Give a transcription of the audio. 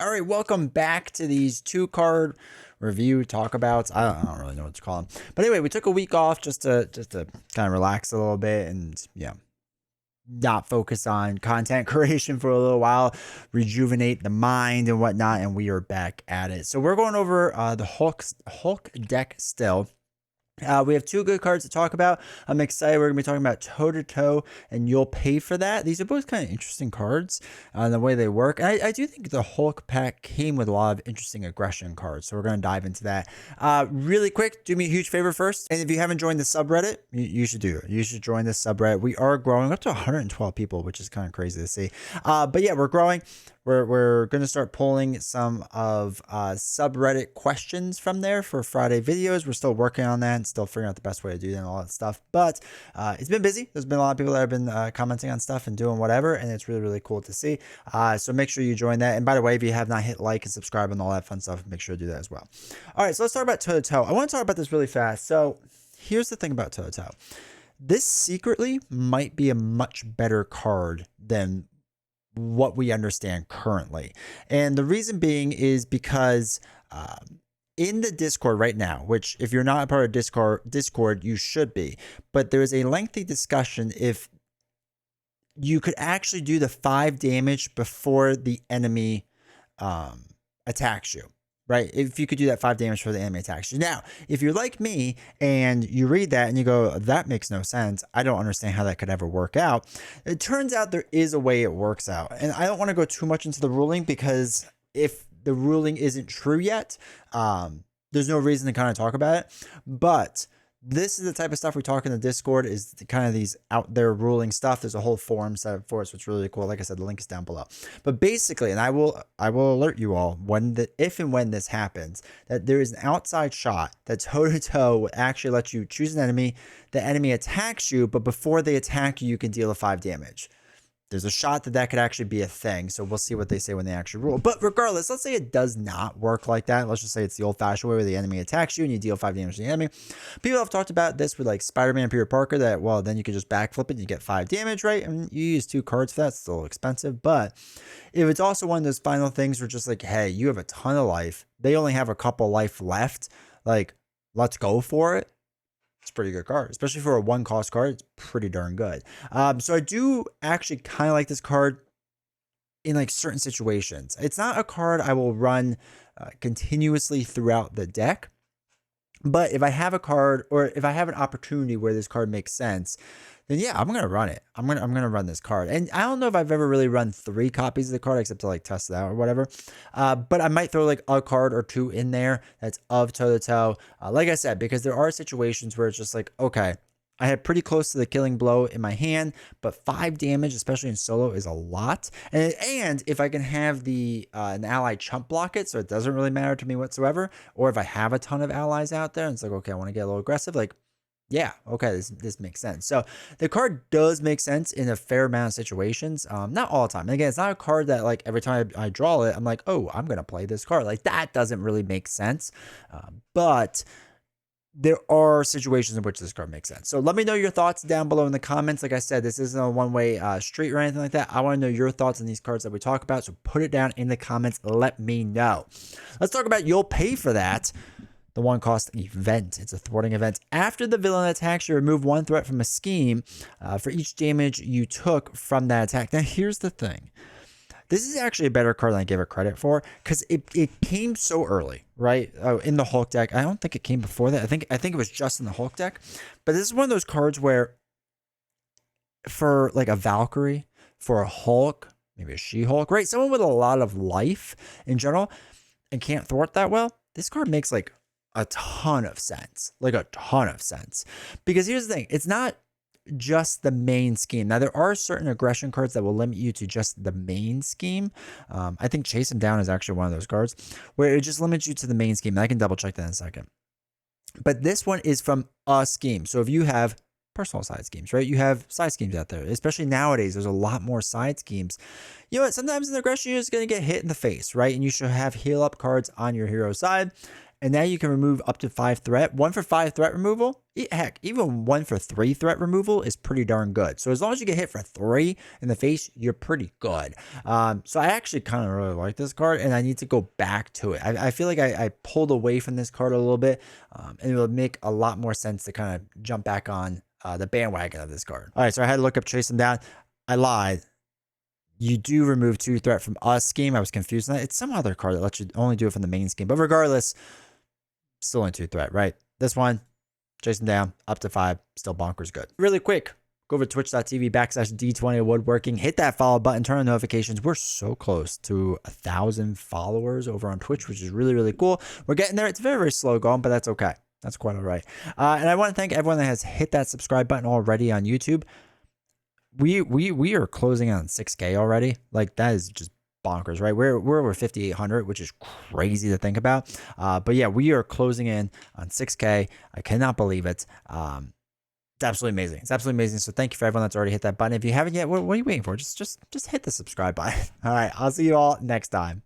All right, welcome back to these two card review talkabouts. I don't really know what to call them, but anyway, we took a week off just to kind of relax a little bit and not focus on content creation for a little while, rejuvenate the mind and whatnot, and we are back at it. So we're going over the Hulk deck still. We have two good cards to talk about. I'm excited. We're going to be talking about TootToe and You'll Pay for that. These are both kind of interesting cards the way they work. I do think the Hulk pack came with a lot of interesting aggression cards, so we're going to dive into that. Really quick, do me a huge favor first. And if you haven't joined the subreddit, you should do it. You should join this subreddit. We are growing up to 112 people, which is kind of crazy to see. But yeah, we're growing. We're going to start pulling some of subreddit questions from there for Friday videos. We're still working on that and still figuring out the best way to do that and all that stuff. But it's been busy. There's been a lot of people that have been commenting on stuff and doing whatever, and it's really, really cool to see. So make sure you join that. And by the way, if you have not hit like and subscribe and all that fun stuff, make sure to do that as well. All right, so let's talk about TootToe. I want to talk about this really fast. So here's the thing about TootToe. This secretly might be a much better card than what we understand currently. And the reason being is because in the Discord right now, which if you're not a part of Discord, you should be, but there is a lengthy discussion if you could actually do the 5 damage before the enemy attacks you. Right? If you could do that 5 damage for the enemy attacks you. Now, if you're like me and you read that and you go, that makes no sense. I don't understand how that could ever work out. It turns out there is a way it works out. And I don't want to go too much into the ruling because if the ruling isn't true yet, there's no reason to kind of talk about it. But this is the type of stuff we talk in the Discord, is kind of these out there ruling stuff. There's a whole forum set up for it, so it's really cool. Like I said, the link is down below. But basically, and I will alert you all if and when this happens, that there is an outside shot that TootToe will actually let you choose an enemy. The enemy attacks you, but before they attack you, you can deal a 5 damage. There's a shot that could actually be a thing, so we'll see what they say when they actually rule. But regardless, let's say it does not work like that. Let's just say it's the old-fashioned way where the enemy attacks you and you deal 5 damage to the enemy. People have talked about this with like Spider-Man and Peter Parker, that, well, then you can just backflip it and you get 5 damage, right? I mean, you use 2 cards for that. It's still expensive. But if it's also one of those final things where just like, hey, you have a ton of life. They only have a couple life left. Like, let's go for it. It's a pretty good card, especially for a 1-cost card. It's pretty darn good. So I do actually kind of like this card in like certain situations. It's not a card I will run continuously throughout the deck. But if I have a card, or if I have an opportunity where this card makes sense, then yeah, I'm gonna run it. I'm gonna run this card. And I don't know if I've ever really run 3 copies of the card except to like test it out or whatever. But I might throw like a card or 2 in there that's of TootToe. Like I said, because there are situations where it's just like, okay, I had pretty close to the killing blow in my hand, but 5 damage, especially in solo, is a lot. And if I can have the an ally chump block it, so it doesn't really matter to me whatsoever, or if I have a ton of allies out there and it's like, okay, I want to get a little aggressive, like, yeah, okay, this makes sense. So the card does make sense in a fair amount of situations, not all the time. And again, it's not a card that like every time I draw it, I'm like, oh, I'm gonna play this card. Like that doesn't really make sense, but there are situations in which this card makes sense. So let me know your thoughts down below in the comments. Like I said, this isn't a one-way street or anything like that. I want to know your thoughts on these cards that we talk about. So put it down in the comments. Let me know. Let's talk about You'll Pay for that. The 1-cost event. It's a thwarting event. After the villain attacks, you remove 1 threat from a scheme for each damage you took from that attack. Now, here's the thing. This is actually a better card than I gave it credit for, because it came so early, right? In the Hulk deck. I don't think it came before that. I think it was just in the Hulk deck. But this is one of those cards where, for like a Valkyrie, for a Hulk, maybe a She-Hulk, right? Someone with a lot of life in general and can't thwart that well, this card makes like a ton of sense. Like a ton of sense. Because here's the thing. It's not just the main scheme. Now, there are certain aggression cards that will limit you to just the main scheme. I think Chase Him Down is actually one of those cards where it just limits you to the main scheme. And I can double check that in a second. But this one is from a scheme. So if you have personal side schemes, right? You have side schemes out there, especially nowadays. There's a lot more side schemes. You know what? Sometimes in aggression, you're just going to get hit in the face, right? And you should have heal up cards on your hero side. And now you can remove up to 5 threat. 1 for 5 threat removal. Heck, even 1 for 3 threat removal is pretty darn good. So as long as you get hit for 3 in the face, you're pretty good. So I actually kind of really like this card, and I need to go back to it. I feel like I pulled away from this card a little bit, and it would make a lot more sense to kind of jump back on the bandwagon of this card. All right, so I had to look up Chase Him Down. I lied. You do remove 2 threat from a scheme. I was confused on that. It's some other card that lets you only do it from the main scheme. But regardless, still only 2 threat, right? This one, Chase Him Down, up to 5, still bonkers good. Really quick, go over to twitch.tv/D20 Woodworking. Hit that follow button, turn on notifications. We're so close to 1,000 followers over on Twitch, which is really, really cool. We're getting there. It's very, very slow going, but that's okay. That's quite all right. And I want to thank everyone that has hit that subscribe button already on YouTube. We are closing on 6K already. Like, that is just bonkers, right? We're over 5,800, which is crazy to think about. But yeah, we are closing in on 6K. I cannot believe it. It's absolutely amazing. It's absolutely amazing. So thank you for everyone that's already hit that button. If you haven't yet, what are you waiting for? Just hit the subscribe button. All right, I'll see you all next time.